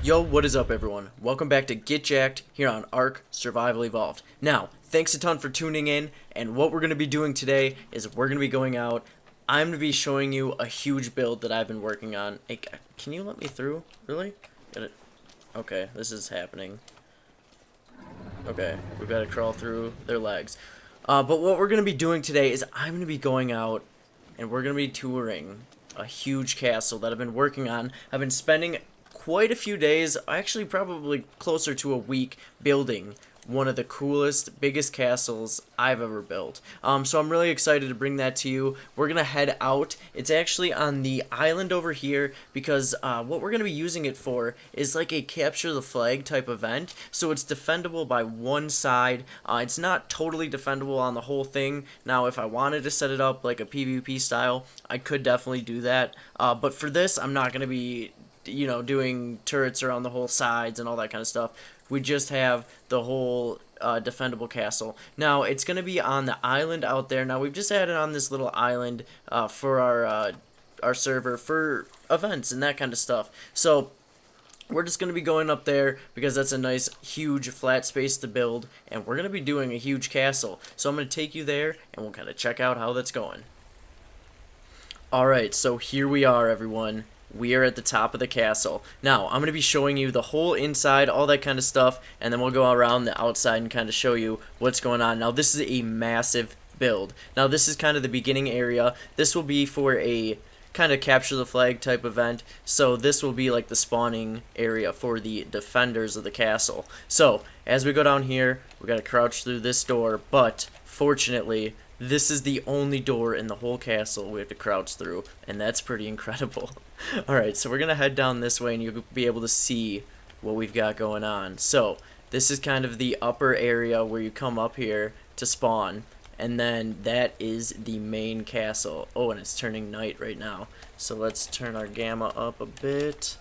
Yo, what is up everyone? Welcome back to Get Jacked here on Ark Survival Evolved. Now, thanks a ton for tuning in, and what we're going to be doing today is we're going to be going out. I'm going to be showing you a huge build that I've been working on. Hey, can you let me through? Really? Got it. Okay, this is happening. Okay, we've got to crawl through their legs. But what we're going to be doing today is I'm going to be going out and we're going to be touring a huge castle that I've been working on. I've been spending quite a few days, actually probably closer to a week, building one of the coolest, biggest castles I've ever built. So I'm really excited to bring that to you. We're going to head out. It's actually on the island over here because what we're going to be using it for is like a capture the flag type event. So it's defendable by one side. It's not totally defendable on the whole thing. Now, if I wanted to set it up like a PvP style, I could definitely do that. But for this, I'm not going to be doing turrets around the whole sides and all that kind of stuff. We just have the whole defendable castle. Now, it's going to be on the island out there. Now, we've just added on this little island for our server for events and that kind of stuff. So, we're just going to be going up there because that's a nice, huge, flat space to build. And we're going to be doing a huge castle. So, I'm going to take you there and we'll kind of check out how that's going. Alright, so here we are, everyone. We are at the top of the castle. Now, I'm going to be showing you the whole inside, all that kind of stuff, and then we'll go around the outside and kind of show you what's going on. Now, this is a massive build. Now, this is kind of the beginning area. This will be for a kind of capture the flag type event, so this will be like the spawning area for the defenders of the castle. So, as we go down here, we got to crouch through this door, but fortunately, this is the only door in the whole castle we have to crouch through, and that's pretty incredible. Alright, so we're going to head down this way, and you'll be able to see what we've got going on. So, this is kind of the upper area where you come up here to spawn, and then that is the main castle. Oh, and it's turning night right now. So let's turn our gamma up a bit.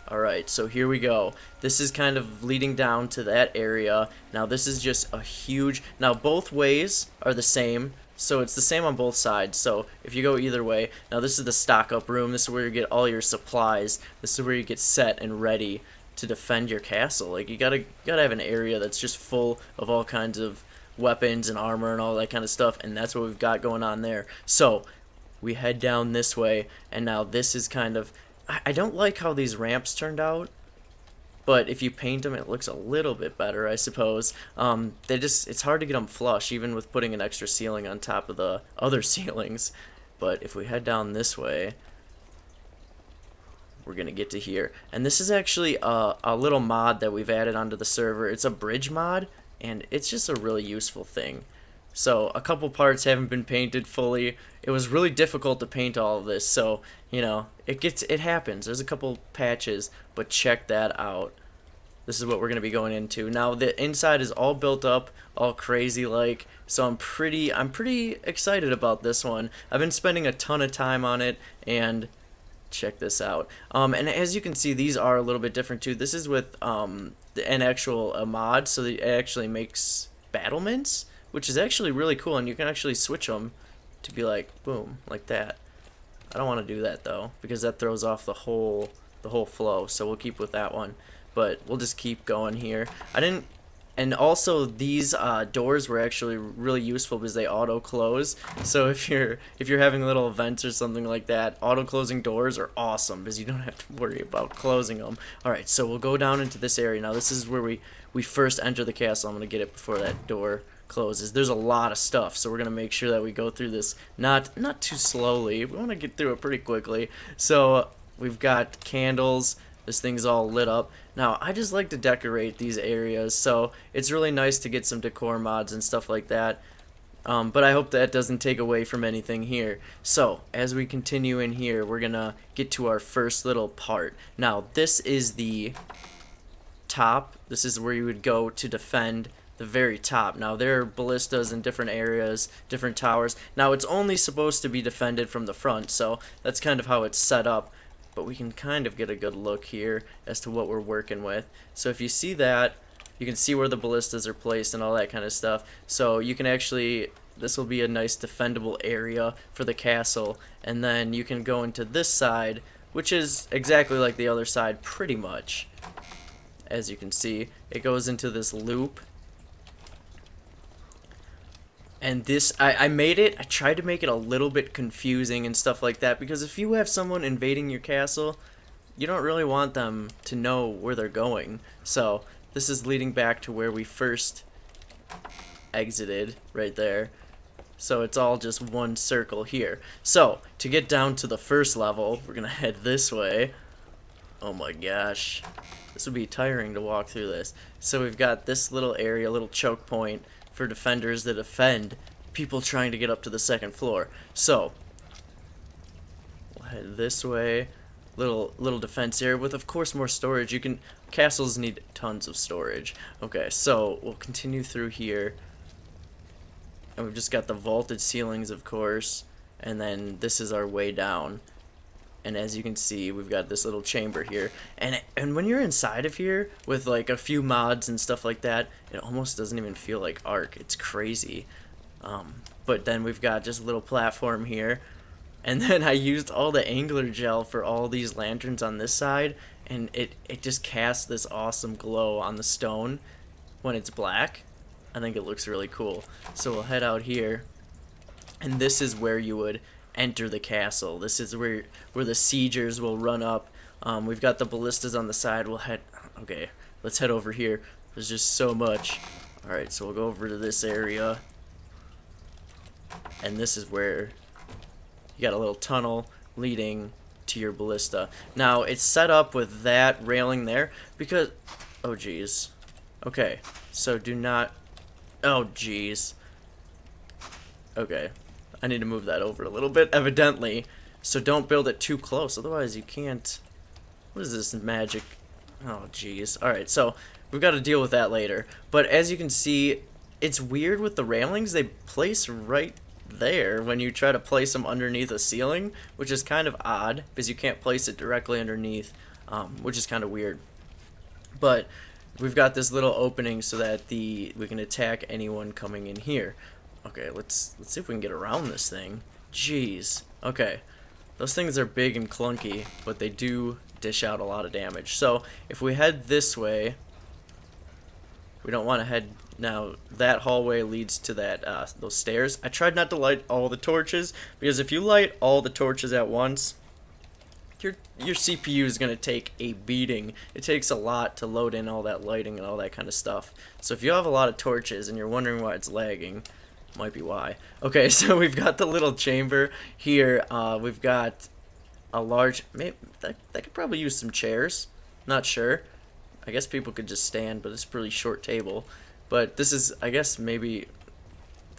Alright, so here we go. This is kind of leading down to that area. Now, this is just a huge... Now, both ways are the same. So it's the same on both sides. So if you go either way, now this is the stock up room. This is where you get all your supplies. This is where you get set and ready to defend your castle. Like you gotta have an area that's just full of all kinds of weapons and armor and all that kind of stuff. And that's what we've got going on there. So we head down this way, and now this is kind of... I don't like how these ramps turned out. But if you paint them, it looks a little bit better, I suppose. It's hard to get them flush, even with putting an extra ceiling on top of the other ceilings. But if we head down this way, we're going to get to here. And this is actually a little mod that we've added onto the server. It's a bridge mod, and it's just a really useful thing. So a couple parts haven't been painted fully. It was really difficult to paint all of this, so it happens. There's a couple patches, but check that out. This is what we're gonna be going into. Now the inside is all built up, all crazy like, so I'm pretty excited about this one. I've been spending a ton of time on it, and check this out. And as you can see, these are a little bit different too. This is with an actual mod, so it actually makes battlements, which is actually really cool, and you can actually switch them to be like boom, like that. I don't want to do that though, because that throws off the whole flow, so we'll keep with that one. But we'll just keep going here. And also these doors were actually really useful because they auto close. So if you're having little events or something like that, auto closing doors are awesome because you don't have to worry about closing them. All right, so we'll go down into this area now. This is where we first enter the castle. I'm gonna get it before that door closes. There's a lot of stuff, so we're gonna make sure that we go through this not too slowly. We want to get through it pretty quickly. So we've got candles. This thing's all lit up. Now, I just like to decorate these areas, so it's really nice to get some decor mods and stuff like that. But I hope that doesn't take away from anything here. So, as we continue in here, we're gonna get to our first little part. Now, this is the top. This is where you would go to defend the very top. Now, there are ballistas in different areas, different towers. Now, it's only supposed to be defended from the front, so that's kind of how it's set up. But we can kind of get a good look here as to what we're working with. So if you see that, you can see where the ballistas are placed and all that kind of stuff. So you can actually, this will be a nice defendable area for the castle. And then you can go into this side, which is exactly like the other side pretty much. as you can see. It goes into this loop. And this, I made it, I tried to make it a little bit confusing and stuff like that, because if you have someone invading your castle, you don't really want them to know where they're going. So this is leading back to where we first exited, right there. So it's all just one circle here. So to get down to the first level, we're gonna head this way. Oh my gosh, this would be tiring to walk through this. So we've got this little area, little choke point for defenders that defend people trying to get up to the second floor. So we'll head this way. Little defense area with, of course, more storage. Castles need tons of storage. Okay, so we'll continue through here. And we've just got the vaulted ceilings, of course, and then this is our way down. And as you can see, we've got this little chamber here. And when you're inside of here with like a few mods and stuff like that, it almost doesn't even feel like Ark. It's crazy. But then we've got just a little platform here. And then I used all the angler gel for all these lanterns on this side, and it just casts this awesome glow on the stone when it's black. I think it looks really cool. So we'll head out here, and this is where you would enter the castle. This is where the siegers will run up. We've got the ballistas on the side. Okay, let's head over here. There's just so much. Alright, so we'll go over to this area, and this is where you got a little tunnel leading to your ballista. Now, it's set up with that railing there because... oh, geez. Okay, so do not... oh, geez. Okay, I need to move that over a little bit, evidently. So don't build it too close, otherwise you can't... what is this magic? Oh, geez. Alright, so we've got to deal with that later. But as you can see, it's weird with the railings. They place right there when you try to place them underneath a ceiling, which is kind of odd because you can't place it directly underneath, which is kind of weird. But we've got this little opening so that we can attack anyone coming in here. Okay, let's see if we can get around this thing. Jeez. Okay, those things are big and clunky, but they do dish out a lot of damage. So if we head this way, we don't want to head... now that hallway leads to that those stairs. I tried not to light all the torches, because if you light all the torches at once, your CPU is going to take a beating. It takes a lot to load in all that lighting and all that kind of stuff. So if you have a lot of torches and you're wondering why it's lagging, might be why. Okay, so we've got the little chamber here. We've got a large... maybe that could probably use some chairs. Not sure. I guess people could just stand, but it's a pretty short table. But this is, I guess, maybe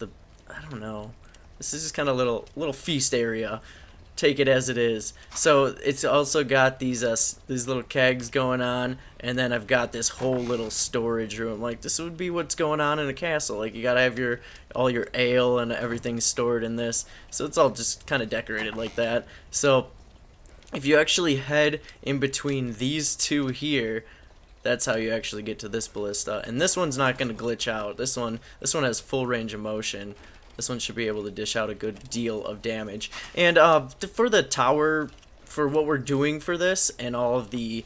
I don't know. This is just kind of little feast area. Take it as it is. So it's also got these little kegs going on, and then I've got this whole little storage room. Like, this would be what's going on in a castle. Like, you gotta have all your ale and everything stored in this. So it's all just kind of decorated like that. So if you actually head in between these two here, that's how you actually get to this ballista. And this one's not going to glitch out. This one has full range of motion. This one should be able to dish out a good deal of damage. And for the tower, for what we're doing for this and all of the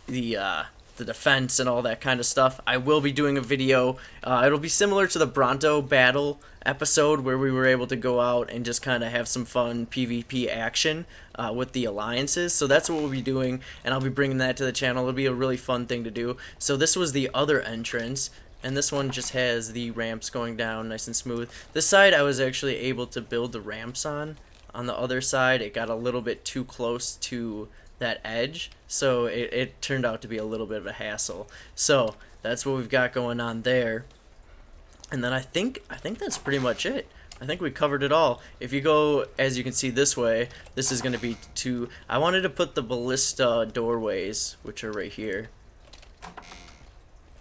defense and all that kind of stuff, I will be doing a video. It'll be similar to the Bronto battle episode where we were able to go out and just kind of have some fun PvP action with the alliances. So that's what we'll be doing, and I'll be bringing that to the channel. It'll be a really fun thing to do. So this was the other entrance, and this one just has the ramps going down nice and smooth. This side I was actually able to build the ramps on. On the other side, it got a little bit too close to that edge, so it turned out to be a little bit of a hassle. So that's what we've got going on there. And then I think that's pretty much it. I think we covered it all. If you go, as you can see this way, this is going to be I wanted to put the ballista doorways, which are right here. I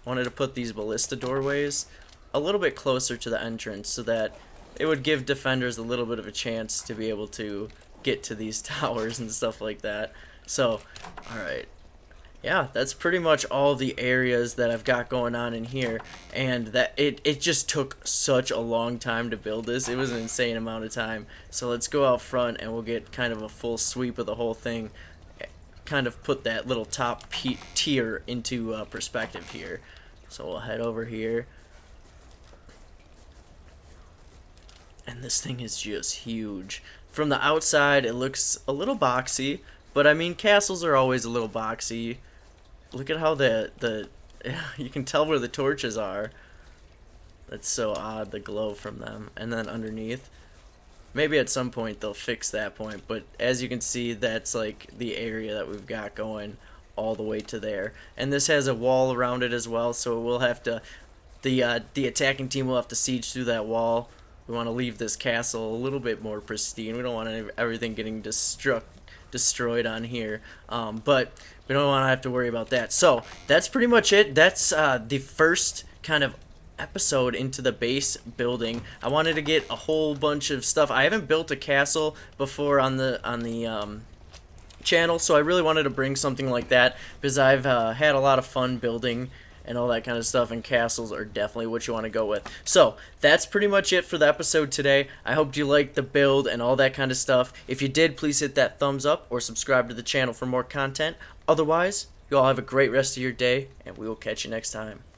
wanted to put these ballista doorways a little bit closer to the entrance so that it would give defenders a little bit of a chance to be able to get to these towers and stuff like that. So, alright. Yeah, that's pretty much all the areas that I've got going on in here, and that it just took such a long time to build this. It was an insane amount of time. So let's go out front and we'll get kind of a full sweep of the whole thing, kind of put that little top tier into perspective here. So we'll head over here. And this thing is just huge. From the outside, it looks a little boxy, but I mean, castles are always a little boxy. Look at how you can tell where the torches are. That's so odd, the glow from them. And then underneath, maybe at some point they'll fix that point, but as you can see, that's like the area that we've got going all the way to there. And this has a wall around it as well, so we'll have to, the attacking team will have to siege through that wall. We want to leave this castle a little bit more pristine. We don't want everything getting destroyed on here, but we don't want to have to worry about that. So that's pretty much it. That's the first kind of episode into the base building. I wanted to get a whole bunch of stuff. I haven't built a castle before on the channel, so I really wanted to bring something like that because I've had a lot of fun building and all that kind of stuff, and castles are definitely what you want to go with. So that's pretty much it for the episode today. I hope you liked the build and all that kind of stuff. If you did, please hit that thumbs up or subscribe to the channel for more content. Otherwise, you all have a great rest of your day, and we will catch you next time.